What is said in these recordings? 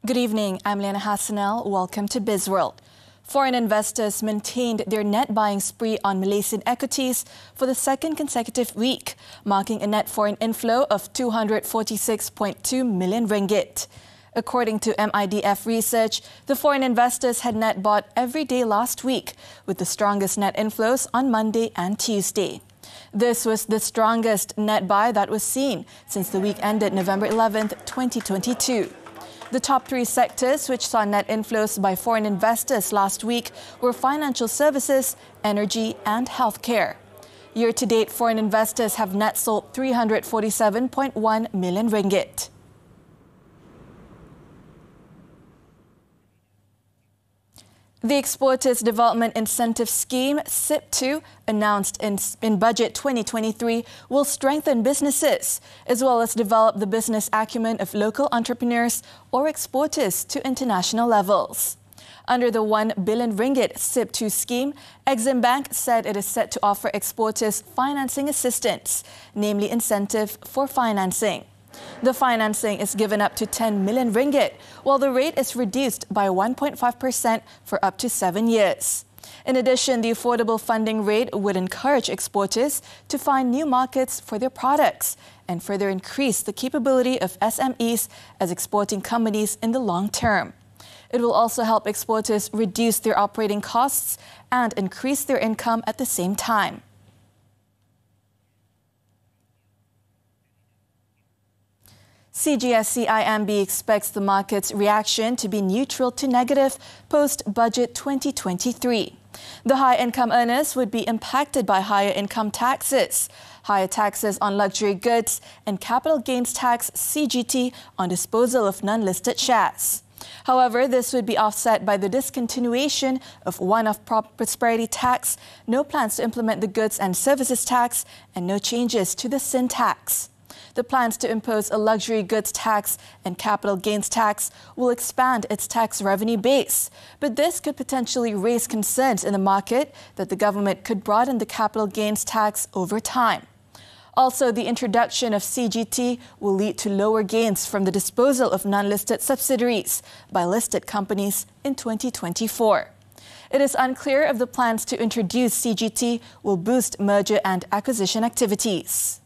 Good evening, I'm Liyana Hassanel. Welcome to Bizworld. Foreign investors maintained their net buying spree on Malaysian equities for the second consecutive week, marking a net foreign inflow of 246.2 million ringgit. According to MIDF research, the foreign investors had net bought every day last week, with the strongest net inflows on Monday and Tuesday. This was the strongest net buy that was seen since the week ended November 11, 2022. The top three sectors which saw net inflows by foreign investors last week were financial services, energy and healthcare. Year-to-date, foreign investors have net sold 347.1 million ringgit. The Exporters Development Incentive Scheme, SIP2, announced in Budget 2023, will strengthen businesses as well as develop the business acumen of local entrepreneurs or exporters to international levels. Under the 1 billion ringgit SIP2 scheme, Exim Bank said it is set to offer exporters financing assistance, namely incentive for financing. The financing is given up to 10 million ringgit, while the rate is reduced by 1.5% for up to 7 years. In addition, the affordable funding rate would encourage exporters to find new markets for their products and further increase the capability of SMEs as exporting companies in the long term. It will also help exporters reduce their operating costs and increase their income at the same time. CGS-CIMB expects the market's reaction to be neutral to negative post-Budget 2023. The high-income earners would be impacted by higher income taxes, higher taxes on luxury goods, and capital gains tax (CGT) on disposal of non-listed shares. However, this would be offset by the discontinuation of one-off prosperity tax, no plans to implement the goods and services tax, and no changes to the sin tax. The plans to impose a luxury goods tax and capital gains tax will expand its tax revenue base. But this could potentially raise concerns in the market that the government could broaden the capital gains tax over time. Also, the introduction of CGT will lead to lower gains from the disposal of non-listed subsidiaries by listed companies in 2024. It is unclear if the plans to introduce CGT will boost merger and acquisition activities.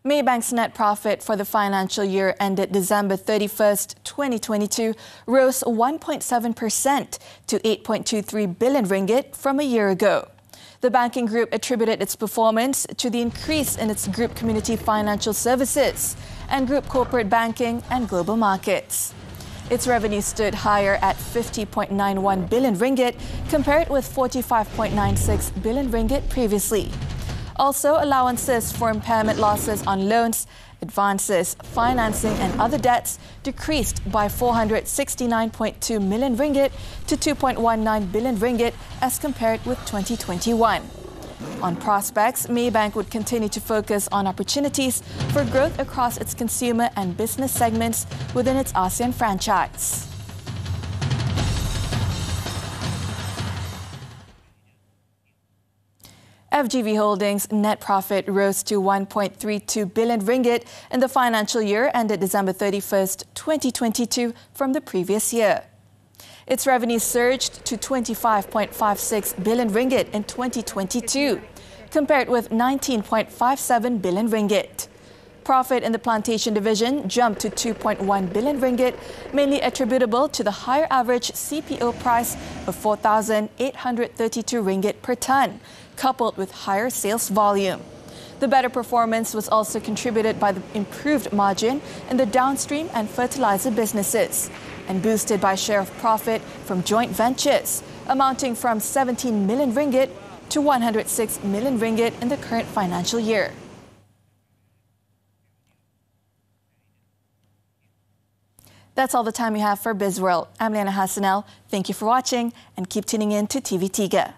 Maybank's net profit for the financial year ended December 31st, 2022 rose 1.7% to 8.23 billion ringgit from a year ago. The banking group attributed its performance to the increase in its group community financial services and group corporate banking and global markets. Its revenue stood higher at 50.91 billion ringgit compared with 45.96 billion ringgit previously. Also, allowances for impairment losses on loans, advances, financing and other debts decreased by 469.2 million ringgit to 2.19 billion ringgit as compared with 2021. On prospects, Maybank would continue to focus on opportunities for growth across its consumer and business segments within its ASEAN franchise. FGV Holdings' net profit rose to 1.32 billion ringgit in the financial year ended December 31st, 2022 from the previous year. Its revenue surged to 25.56 billion ringgit in 2022, compared with 19.57 billion ringgit. Profit in the plantation division jumped to 2.1 billion ringgit, mainly attributable to the higher average CPO price of 4,832 ringgit per ton, coupled with higher sales volume. The better performance was also contributed by the improved margin in the downstream and fertilizer businesses and boosted by share of profit from joint ventures, amounting from 17 million ringgit to 106 million ringgit in the current financial year. That's all the time we have for Bizworld. I'm Liyana Hassanel. Thank you for watching and keep tuning in to TV Tiga.